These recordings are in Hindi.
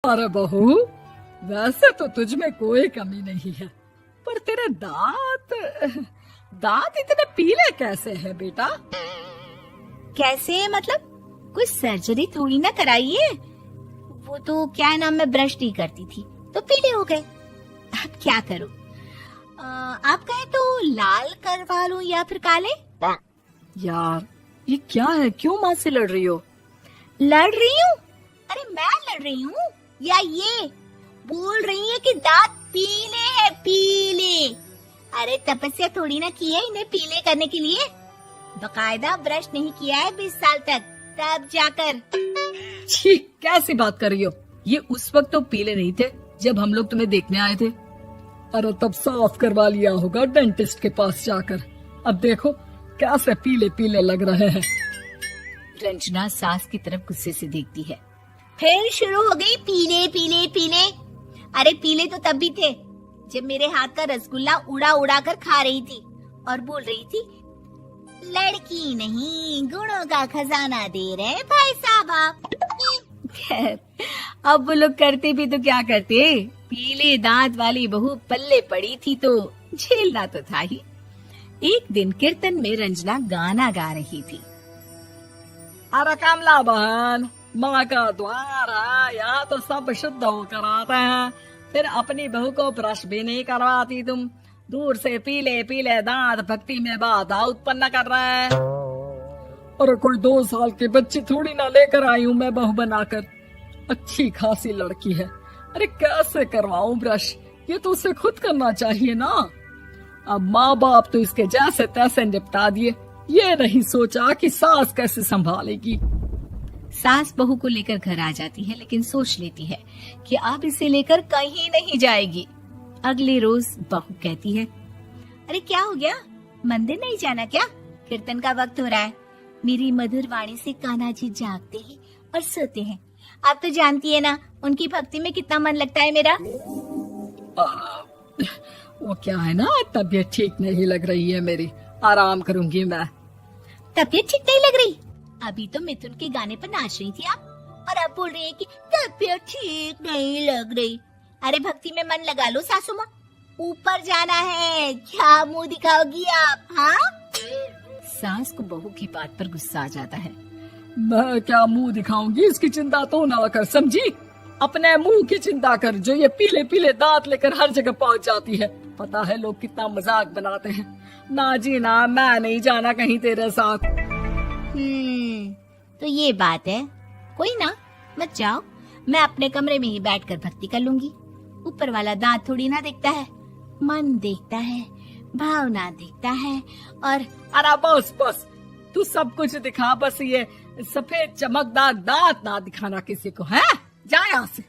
अरे बहू, वैसे तो तुझ में कोई कमी नहीं है, पर तेरे दांत इतने पीले कैसे हैं बेटा? कैसे मतलब? कोई सर्जरी थोड़ी ना कराई है। वो तो क्या नाम, मैं ब्रश नहीं करती थी तो पीले हो गए। अब क्या करूं? आप कहें तो लाल करवा लूं या फिर काले? यार ये क्या है, क्यों माँ से लड़ रही हो? लड़ रही हूँ? अरे मैं लड़ रही हूँ या ये बोल रही है कि दांत पीले हैं, पीले। अरे तपस्या थोड़ी ना की है इन्हें पीले करने के लिए। बकायदा ब्रश नहीं किया है 20 साल तक, तब जाकर। छी, कैसी बात कर रही हो? ये उस वक्त तो पीले नहीं थे जब हम लोग तुम्हें देखने आए थे। अरे तब साफ करवा लिया होगा डेंटिस्ट के पास जाकर। अब देखो कैसे पीले पीले लग रहे हैं। रंजना सास की तरफ गुस्से से देखती है। फिर शुरू हो गई पीले पीले पीले। अरे पीले तो तब भी थे जब मेरे हाथ का रसगुल्ला उड़ा उड़ा कर खा रही थी और बोल रही थी, लड़की नहीं गुणों का खजाना दे रहे भाई साहब आप। खैर अब वो लोग करते भी तो क्या करते, पीले दांत वाली बहू पल्ले पड़ी थी तो झेलना तो था ही। एक दिन कीर्तन में रंजना गाना गा रही थी। अरे कमला बहन, माँ का द्वार है, यहाँ तो सब शुद्ध होकर आते हैं, फिर अपनी बहू को ब्रश भी नहीं करवाती तुम। दूर से पीले पीले दांत भक्ति में बाधा उत्पन्न कर रहे हैं। अरे कोई 2 साल के बच्ची थोड़ी ना लेकर आई हूँ मैं बहू बनाकर। अच्छी खासी लड़की है, अरे कैसे करवाऊं ब्रश? ये तो उसे खुद करना चाहिए ना। अब माँ बाप तो इसके जैसे तैसे निपटा दिए, ये नहीं सोचा कि सास कैसे संभालेगी। सास बहू को लेकर घर आ जाती है, लेकिन सोच लेती है कि अब इसे लेकर कहीं नहीं जाएगी। अगले रोज बहू कहती है, अरे क्या हो गया, मंदिर नहीं जाना क्या? कीर्तन का वक्त हो रहा है। मेरी मधुर वाणी से कान्हा जी जागते हैं और सोते हैं। आप तो जानती है ना उनकी भक्ति में कितना मन लगता है मेरा। वो क्या है ना, तबीयत ठीक नहीं लग रही है मेरी, आराम करूंगी मैं। तबीयत ठीक नहीं लग रही? अभी तो मिथुन के गाने पर नाच रही थी आप, और अब बोल रही है कि तबीयत ठीक नहीं लग रही। अरे भक्ति में मन लगा लो सासू माँ, ऊपर जाना है, क्या मुंह दिखाओगी आप? हाँ? सास को बहू की बात पर गुस्सा आ जाता है। मैं क्या मुंह दिखाऊंगी, इसकी चिंता तो ना कर, समझी? अपने मुंह की चिंता कर, जो ये पीले पीले दांत लेकर हर जगह पहुंच जाती है। पता है लोग कितना मजाक बनाते हैं। ना जी ना, मैं नहीं जाना कहीं तेरे साथ। तो ये बात है। कोई ना, मत जाओ, मैं अपने कमरे में ही बैठकर भक्ति कर लूंगी। ऊपर वाला दांत थोड़ी ना देखता है, मन देखता है, भावना देखता है। और अरे बस बस, तू सब कुछ दिखा, बस ये सफेद चमकदार दांत ना दिखाना किसी को, है? जा यहाँ से।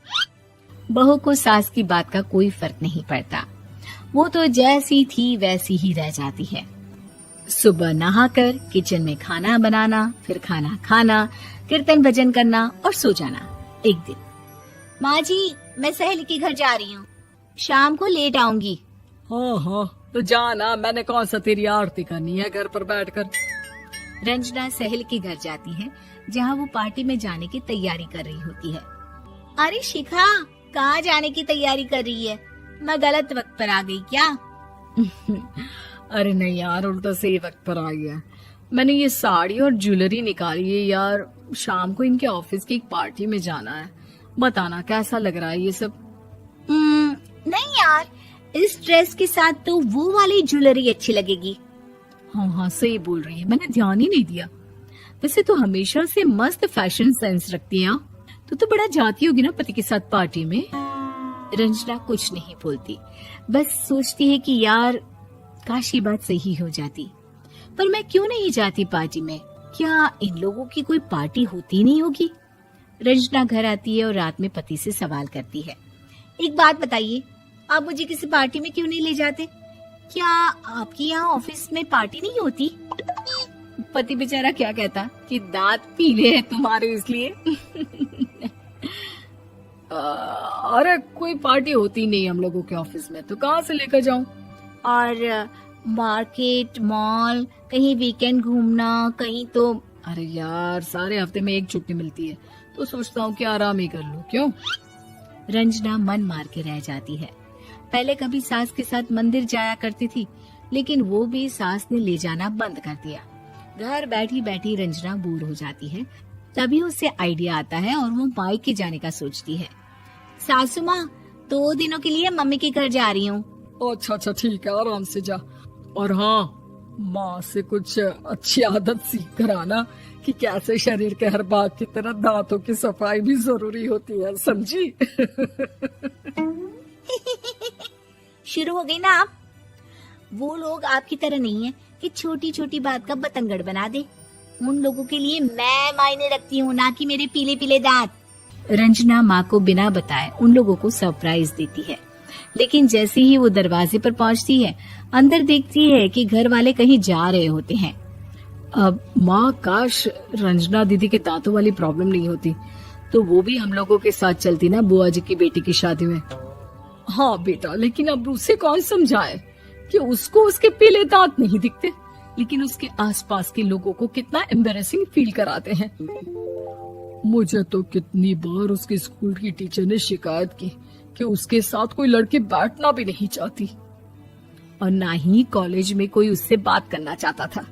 बहू को सास की बात का कोई फर्क नहीं पड़ता, वो तो जैसी थी वैसी ही रह जाती है। सुबह नहाकर किचन में खाना बनाना, फिर खाना खाना, कीर्तन भजन करना और सो जाना। एक दिन, माँ जी मैं सहेली के घर जा रही हूँ, शाम को लेट आऊंगी। हाँ हाँ तो जाना, मैंने कौन सा तेरी आरती करनी है घर पर बैठकर। रंजना सहेली के घर जाती है, जहाँ वो पार्टी में जाने की तैयारी कर रही होती है। अरे शिखा, कहाँ जाने की तैयारी कर रही है? मैं गलत वक्त पर आ गई क्या? अरे नहीं यार, उल्टा सही वक्त पर आ गया। मैंने ये साड़ी और ज्वेलरी निकाली है यार, शाम को इनके ऑफिस की एक पार्टी में जाना है। बताना कैसा लग रहा है ये सब? नहीं यार, इस ड्रेस के साथ तो वो वाली ज्वेलरी अच्छी लगेगी। हाँ हाँ सही बोल रही है, मैंने ध्यान ही नहीं दिया। वैसे तो हमेशा से मस्त फैशन सेंस रखती है। तो बड़ा जाती होगी ना पति के साथ पार्टी में। रंजना कुछ नहीं बोलती, बस सोचती है कि यार काश ये बात सही हो जाती, पर मैं क्यों नहीं जाती पार्टी में? क्या इन लोगों की कोई पार्टी होती नहीं होगी? रंजना घर आती है और रात में पति से सवाल करती है, एक बात बताइए, आप मुझे किसी पार्टी में क्यों नहीं ले जाते? क्या आपके यहाँ ऑफिस में पार्टी नहीं होती? पति बेचारा क्या कहता कि दांत पीले हैं तुम्हारे इसलिए। अरे कोई पार्टी होती नहीं हम लोगों के ऑफिस में, तो कहाँ से लेकर जाऊं? और मार्केट, मॉल, कहीं वीकेंड घूमना, कहीं तो। अरे यार सारे हफ्ते में एक छुट्टी मिलती है, तो सोचता हूँ कि आराम ही कर लूं। क्यों? रंजना मन मार के रह जाती है। पहले कभी सास के साथ मंदिर जाया करती थी, लेकिन वो भी सास ने ले जाना बंद कर दिया। घर बैठी बैठी रंजना बोर हो जाती है। तभी उसे आइडिया आता है और वो मायके जाने का सोचती है। सासू माँ, 2 दिनों के लिए मम्मी के घर जा रही हूँ। अच्छा ठीक है, आराम से जा। और हाँ, माँ से कुछ अच्छी आदत सीख कर आना कि कैसे शरीर के हर भाग की तरह दांतों की सफाई भी जरूरी होती है, समझी? शुरू हो गई ना आप। वो लोग आपकी तरह नहीं है कि छोटी छोटी बात का बतंगड़ बना दे। उन लोगों के लिए मैं मायने रखती हूँ, ना कि मेरे पीले पीले दांत। रंजना माँ को बिना बताए उन लोगों को सरप्राइज देती है, लेकिन जैसे ही वो दरवाजे पर पहुंचती है, अंदर देखती है कि घर वाले कहीं जा रहे होते हैं। अब माँ, काश रंजना दीदी के दांतों वाली प्रॉब्लम नहीं होती तो वो भी हम लोगों के साथ चलती ना बुआ जी की बेटी की शादी में। हाँ बेटा, लेकिन अब उसे कौन समझाए कि उसको उसके पीले दांत नहीं दिखते, लेकिन उसके आसपास के लोगों को कितना एम्बैरेसिंग फील कराते हैं। मुझे तो कितनी बार उसके स्कूल की टीचर ने शिकायत की कि उसके साथ कोई लड़की बैठना भी नहीं चाहती, और ना ही कॉलेज में कोई उससे बात करना चाहता था।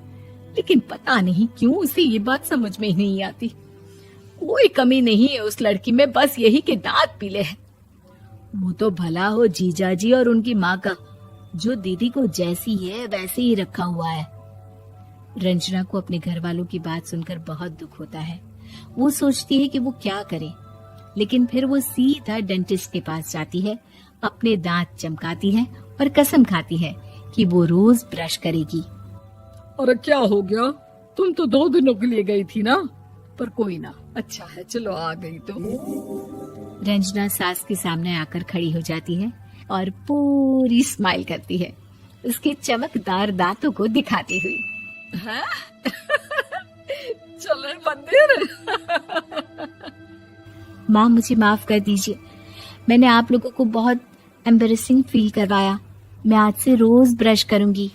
लेकिन पता नहीं क्यों उसे ये बात समझ में ही नहीं आती। कोई कमी नहीं है उस लड़की में, बस यही कि दांत पीले हैं। वो तो भला हो जीजाजी और उनकी माँ का, जो दीदी को जैसी है वैसे ही रखा हुआ है। रंजना को अपने घर वालों की बात सुनकर बहुत दुख होता है। वो सोचती है कि वो क्या करे, लेकिन फिर वो सीधा डेंटिस्ट के पास जाती है, अपने दांत चमकाती है और कसम खाती है कि वो रोज ब्रश करेगी। अरे क्या हो गया, तुम तो 2 दिनों के लिए गई थी ना, पर कोई ना, अच्छा है, चलो आ गई तो। रंजना सास के सामने आकर खड़ी हो जाती है और पूरी स्माइल करती है, उसके चमकदार दांतों को दिखाती हुई। चले मंदिर। माँ, मुझे माफ कर दीजिए, मैंने आप लोगों को बहुत एम्बैरेसिंग फील करवाया। मैं आज से रोज ब्रश करूंगी।